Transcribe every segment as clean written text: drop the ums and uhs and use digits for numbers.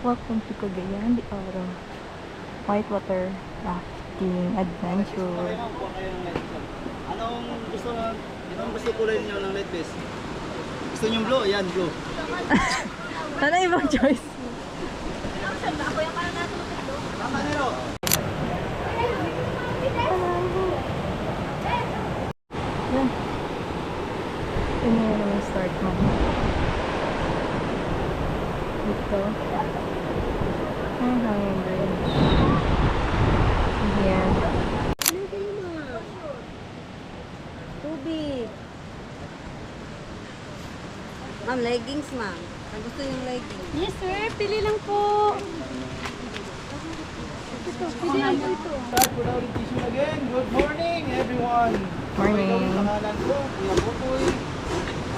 Welcome to Cagayan de Oro Whitewater Rafting Adventure. Anong gusto kulay niyo ng light base? Gusto niyo blue? Ayan, blue. Ano ibang choice? Tama nero. Yan. Ito na yung start mo. Dito. Ang hangin bridge. Yan. Tubig. Ma'am, leggings ma'am. Ang gusto yung leggings. Yes, sir. Pili lang po. Pili lang po ito. Start for the orientation again. Good morning, everyone. Morning. Ito ang pangalan ko, Kuya Bukoy.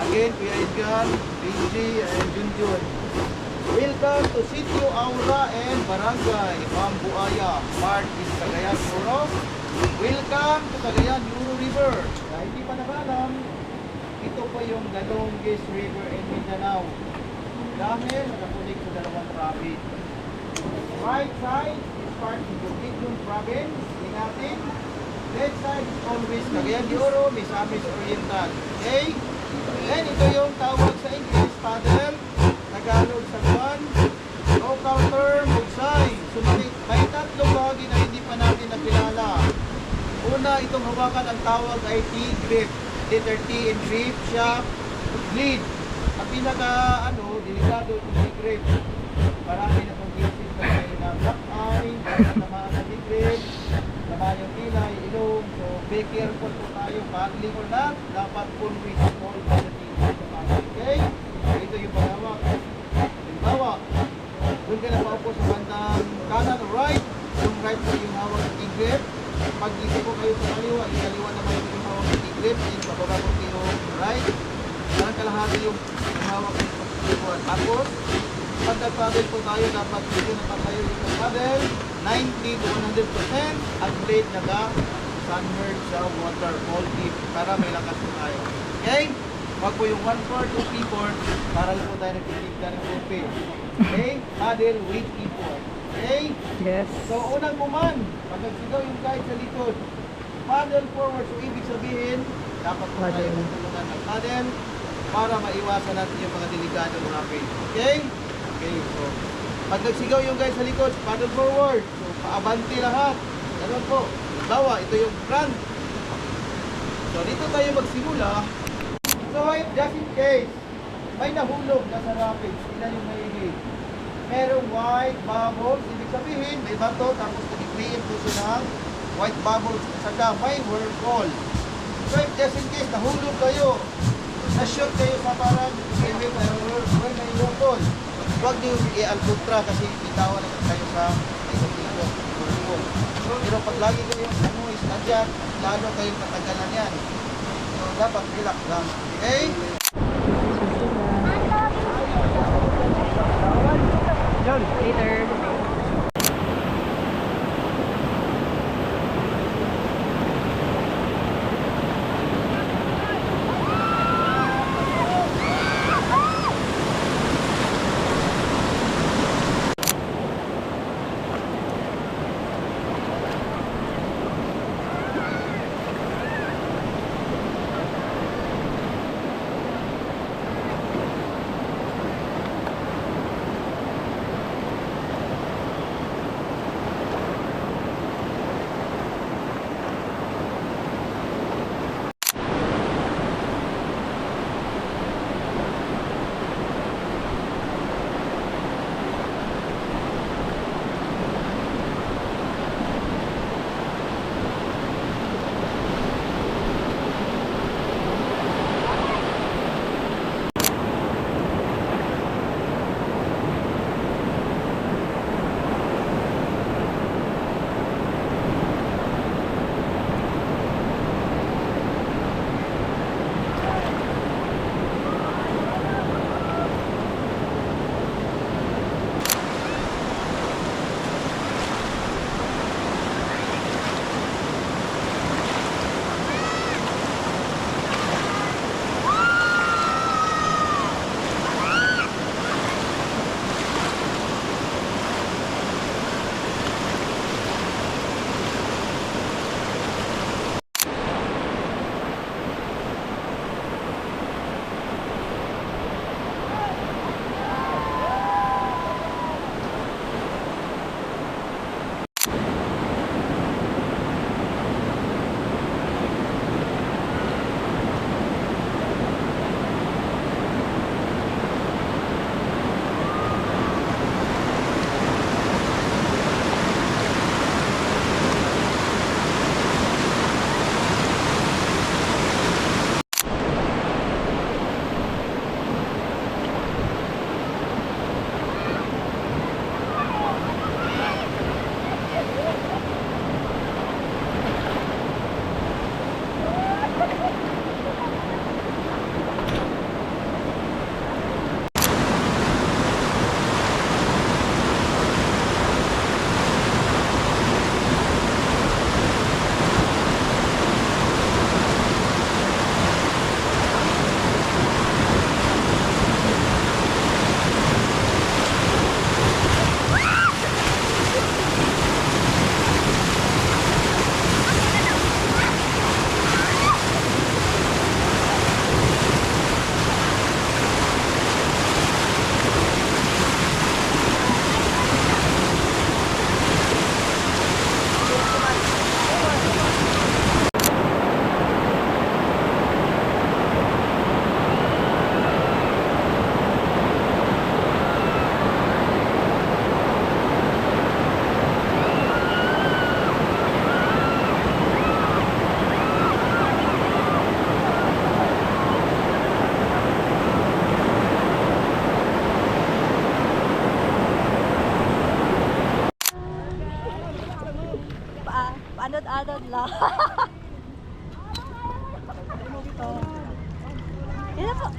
Again, Kuya Edgar, BJ, and Junjun. Welcome to Sitio Aura and Barangay Bambuaya, part in Cagayan de Oro. Welcome to Cagayan de Oro River. Kaya hindi pa nakalam, ito pa yung the longest river in Mindanao. Dahil nakakunik sa dalawang province. Right side is part of Bukidnon province. Ingatin. Left side is always Cagayan de Oro, Misamis Oriental. Okay? Then ito yung tawag sa English, paddle. Tagalog sa buwan. Local term, bugsay. So may tatlong bahagi na hindi pa natin nakilala. Una, itong hawakan ang tawag ay T-grip. Letter T in grip, shock, lead. Ang pinaka, delikado itong T-grip. Marami na itong cases na may na black eye, tamaan na T-grip, tamaan yung kilay, ilong. So, be careful po tayo, paddling or not, dapat always hold by the T-grip. Okay? Ito yung panghawak. Halimbawa, doon ka na paupo sa bandang kanan or right, yung right po yung hawak ng T-grip. Pag dito po kayo sa kaliwa, yung kaliwa naman yung hawak ng T-grip, yung pababa po yung right. Parang kalahati yung hawak ng T-grip. Tapos, pag nag-paddle po tayo, dapat dito na pa tayo yung paddle, 90 to 100% at blade naka-submerge sa water, all deep, para may lakas po tayo. Okay? Wag po yung 1/4 to 3/4 para lang po tayo nagtitignan ng tubig. Okay? Paddle, weight, effort. Okay? Yes. So, unang command, pag nagsigaw yung guide sa likod, paddle forward. So, ibig sabihin, dapat po tayo Paddle. magtulungan ng paddle para maiwasan natin yung mga delikado ng rapid. Okay? Okay, so, pag nagsigaw yung guide sa likod, paddle forward. So, paabante lahat. Ganun po. Bawa, ito yung front. So, dito tayo magsimula. So, just in case, may nahulog na sa rapids, ilan yung maigi? Merong white bubbles, ibig sabihin, may bato, tapos nag-create po siya ng white bubbles sa damay, whirlpool. So, if just in case, nahulog kayo, na-shoot kayo sa parang swimming may whirlpool, huwag niyo i-alputra kasi bitawan naman kayo sa isang whirlpool. Pero pag lagi kayo is nadyan, lalo kayong katagalan yan. So, dapat relax lang. Okay? Later.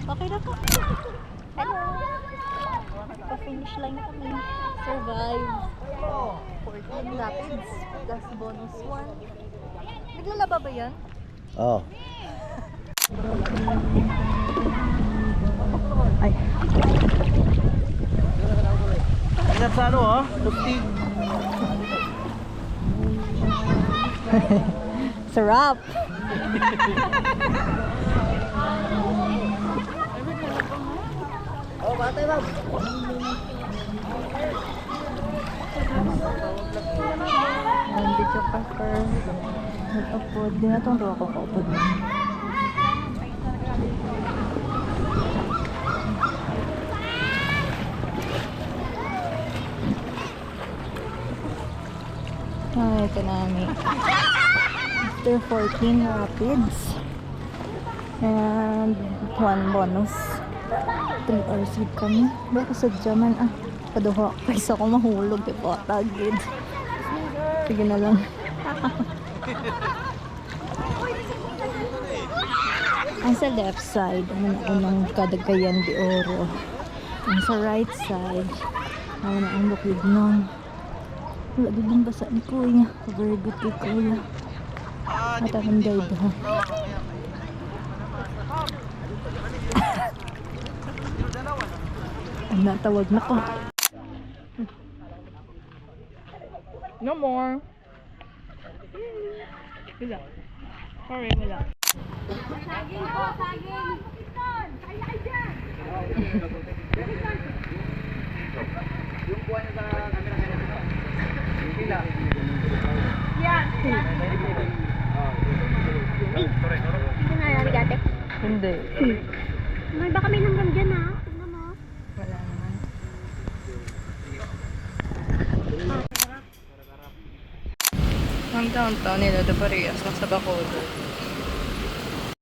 Okay na po. Hello. Pa-finish line na kami. Survive. 14 rapids plus bonus 1. Naglalaba ba yan? Oh. Ay. Ingat sa ano ha? Tuptig. Sarap. Oh, batay ma'am. Hindi siya pepper. Nag-upod. Di na itong doon ako ka-upod na. Ah, ito namin. After 14 rapids. And 1 bonus. 3 hours with kami. Baka sa jaman paduha. Pagsa ko mahulog. Tipo, tagid. Sige na lang. Ang sa left side, ano na unang Kadagayan de Oro. Ang sa right side, ano na ang bukid nun. Wala din basa ni Kuya. Very good kay Kuya. Matahanday ba? Ang natawag na ko. No more. Wala. Sorry, wala. Saging po, saging. Yung kuha niya sa camera kanina. Yung pila. Yan. Hindi na yan, dati. Hindi. May baka may nanggam dyan ha. Tignan mo. Wala naman. Ang downtown nila, Parehas, nasa Bacolod.